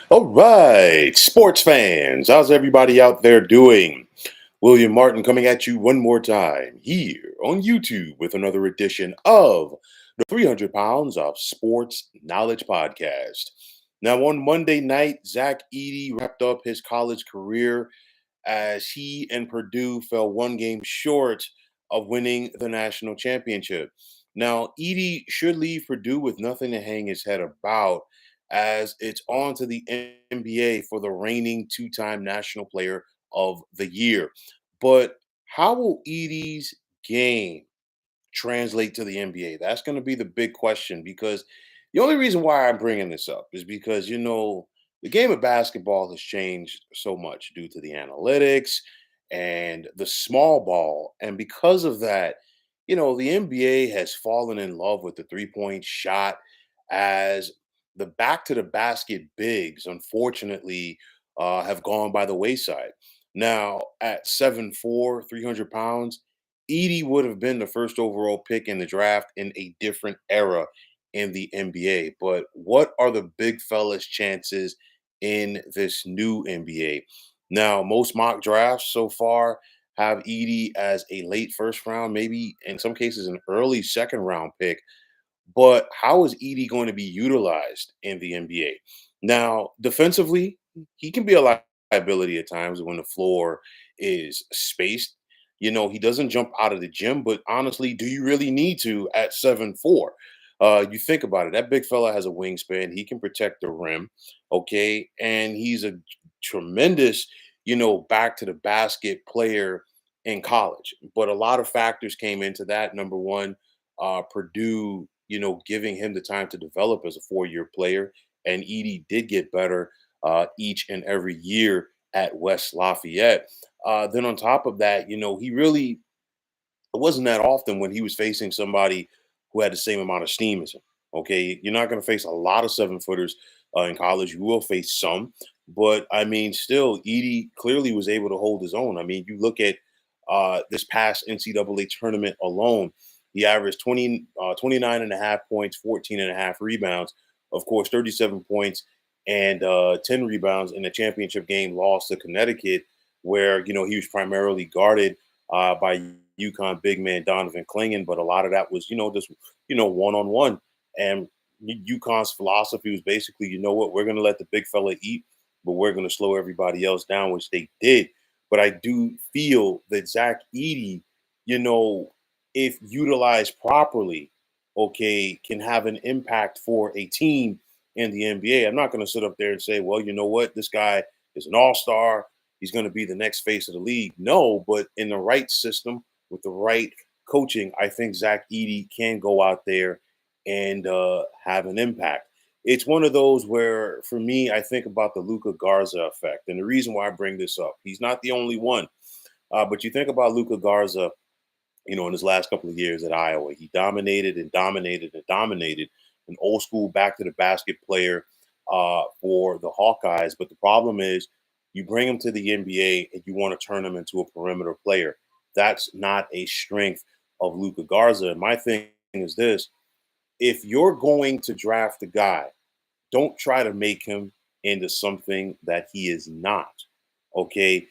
All right, sports fans, how's everybody out there doing? William Martin coming at you one more time here on YouTube with another edition of the 300 Pounds of Sports Knowledge Podcast. Now, on Monday night, Zach Edey wrapped up his college career as he and Purdue fell one game short of winning the national championship. Now, Edey should leave Purdue with nothing to hang his head about, as it's on to the NBA for the reigning two-time National Player of the Year. But how will Edey's game translate to the NBA? That's going to be the big question, because the only reason why I'm bringing this up is because, the game of basketball has changed so much due to the analytics and the small ball. And because of that, the NBA has fallen in love with the three-point shot, as the back to the basket bigs, unfortunately, have gone by the wayside. Now, at 7'4", 300 pounds, Edey would have been the first overall pick in the draft in a different era in the NBA. But what are the big fellas' chances in this new NBA? Now, most mock drafts so far have Edey as a late first round, maybe in some cases an early second round pick. But how is Edey going to be utilized in the NBA? Now, defensively, he can be a liability at times when the floor is spaced. He doesn't jump out of the gym, but honestly, do you really need to at 7'4"? You think about it, that big fella has a wingspan. He can protect the rim, okay? And he's a tremendous, back to the basket player in college. But a lot of factors came into that. Number one, Purdue, giving him the time to develop as a 4-year player. And Edey did get better each and every year at West Lafayette. Then on top of that, he really, it wasn't that often when he was facing somebody who had the same amount of steam as him. Okay, you're not going to face a lot of 7 footers in college. You will face some, but I mean, still, Edey clearly was able to hold his own. I mean, you look at this past NCAA tournament alone, he averaged 29 and a half points, 14 and a half rebounds, of course, 37 points and 10 rebounds in the championship game lost to Connecticut, where, he was primarily guarded by UConn big man Donovan Clingan, but a lot of that was, just, one on one. And UConn's philosophy was basically, you know what, we're going to let the big fella eat, but we're going to slow everybody else down, which they did. But I do feel that Zach Edey, if utilized properly, okay, can have an impact for a team in the NBA. I'm not going to sit up there and say, well, you know what, this guy is an all-star. He's going to be the next face of the league. No, but in the right system with the right coaching, I think Zach Edey can go out there and have an impact. It's one of those where, for me, I think about the Luca Garza effect. And the reason why I bring this up, he's not the only one. But you think about Luca Garza, in his last couple of years at Iowa, he dominated and dominated and dominated, an old school back to the basket player for the Hawkeyes. But the problem is, you bring him to the NBA and you want to turn him into a perimeter player. That's not a strength of Luca Garza. And my thing is this: if you're going to draft a guy, don't try to make him into something that he is not. Okay.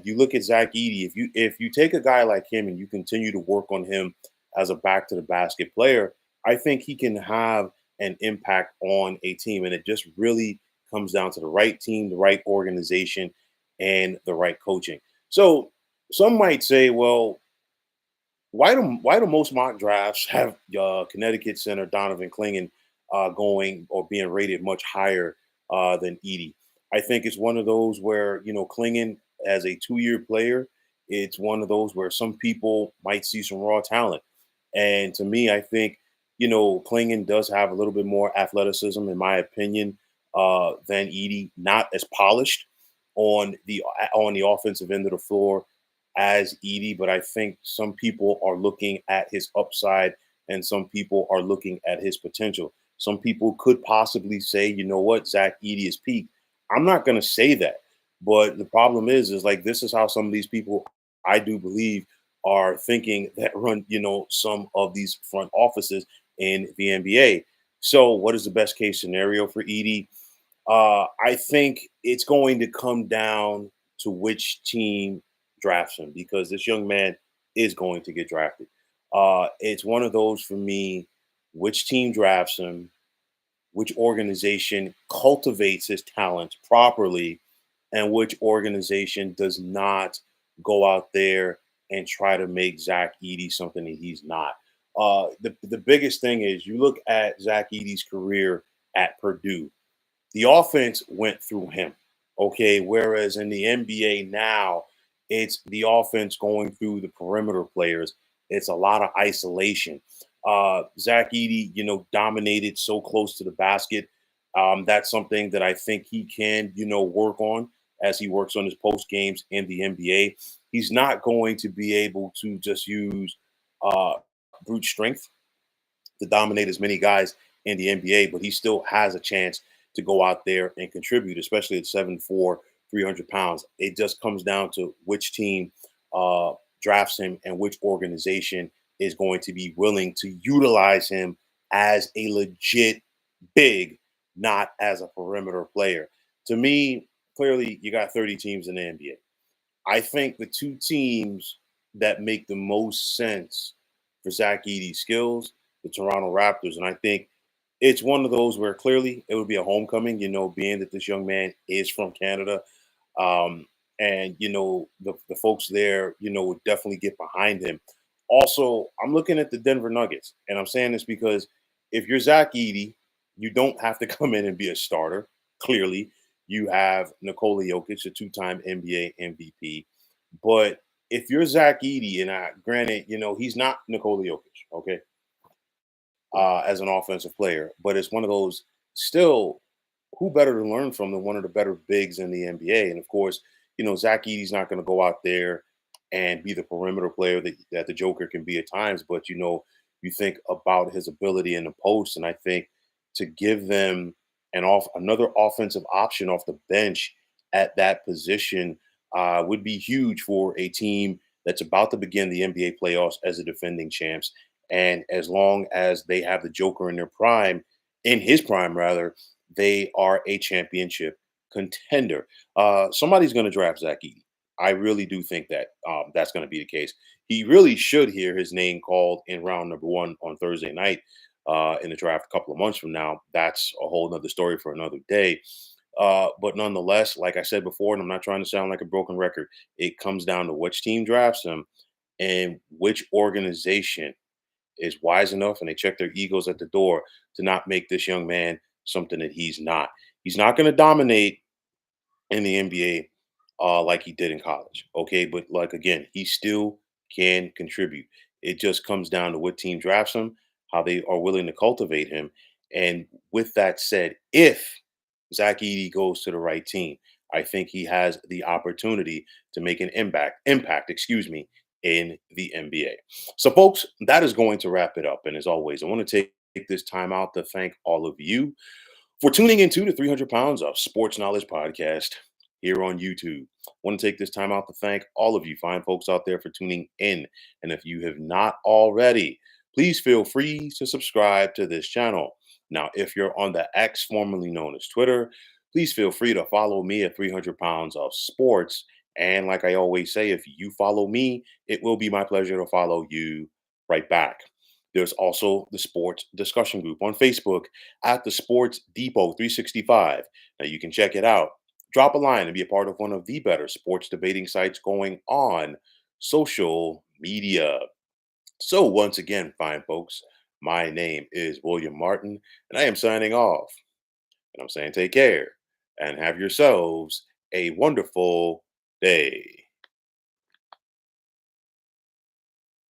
You look at Zach Edey. If you take a guy like him and you continue to work on him as a back to the basket player, I think he can have an impact on a team. And it just really comes down to the right team, the right organization, and the right coaching. So some might say, well, why do most mock drafts have Connecticut center Donovan Clingan going or being rated much higher than Edey? I think it's one of those where, Clingan as a 2-year player, it's one of those where some people might see some raw talent. And to me, I think, Clingan does have a little bit more athleticism, in my opinion, than Edey. Not as polished on the offensive end of the floor as Edey, but I think some people are looking at his upside and some people are looking at his potential. Some people could possibly say, you know what, Zach Edey is peak. I'm not going to say that, but the problem is like this is how some of these people, I do believe, are thinking that run, some of these front offices in the NBA. So, what is the best case scenario for Edey? I think it's going to come down to which team drafts him because this young man is going to get drafted. It's one of those for me, which team drafts him, which organization cultivates his talents properly, and which organization does not go out there and try to make Zach Edey something that he's not. The biggest thing is you look at Zach Edey's career at Purdue. The offense went through him. Okay. Whereas in the NBA now, it's the offense going through the perimeter players. It's a lot of isolation. Zach Edey, dominated so close to the basket. That's something that I think he can, work on as he works on his post games in the NBA. He's not going to be able to just use uh, brute strength to dominate as many guys in the NBA, but he still has a chance to go out there and contribute, especially at 7'4", 300 pounds. It just comes down to which team drafts him and which organization is going to be willing to utilize him as a legit big, not as a perimeter player. To me, clearly, you got 30 teams in the NBA. I think the two teams that make the most sense for Zach Edey's skills, the Toronto Raptors. And I think it's one of those where clearly it would be a homecoming, being that this young man is from Canada. Um, and the folks there, would definitely get behind him. Also, I'm looking at the Denver Nuggets, and I'm saying this because if you're Zach Edey, you don't have to come in and be a starter. Clearly, you have Nikola Jokic, a two-time NBA MVP. But if you're Zach Edey, and granted, he's not Nikola Jokic, okay, as an offensive player, but it's one of those still who better to learn from than one of the better bigs in the NBA? And of course, Zach Edey's not going to go out there and be the perimeter player that the Joker can be at times, but you think about his ability in the post, and I think to give them another offensive option off the bench at that position would be huge for a team that's about to begin the NBA playoffs as the defending champs. And as long as they have the Joker in their prime, in his prime rather, they are a championship contender. Somebody's going to draft Zach Edey. I really do think that that's going to be the case. He really should hear his name called in round number one on Thursday night in the draft a couple of months from now. That's a whole nother story for another day. But nonetheless, like I said before, and I'm not trying to sound like a broken record, it comes down to which team drafts him and which organization is wise enough and they check their egos at the door to not make this young man something that he's not. He's not going to dominate in the NBA like he did in college. Okay. But like, again, he still can contribute. It just comes down to what team drafts him, how they are willing to cultivate him. And with that said, if Zach Edey goes to the right team, I think he has the opportunity to make an impact, in the NBA. So, folks, that is going to wrap it up. And as always, I want to take this time out to thank all of you for tuning into the 300 Pounds of Sports Knowledge podcast here on YouTube. I want to take this time out to thank all of you fine folks out there for tuning in. And if you have not already, please feel free to subscribe to this channel. Now, if you're on the X, formerly known as Twitter, please feel free to follow me at 300 Pounds of Sports. And like I always say, if you follow me, it will be my pleasure to follow you right back. There's also the sports discussion group on Facebook at the Sports Depot 365. Now you can check it out. Drop a line and be a part of one of the better sports debating sites going on social media. So once again, fine folks, my name is William Martin, and I am signing off. And I'm saying take care and have yourselves a wonderful day.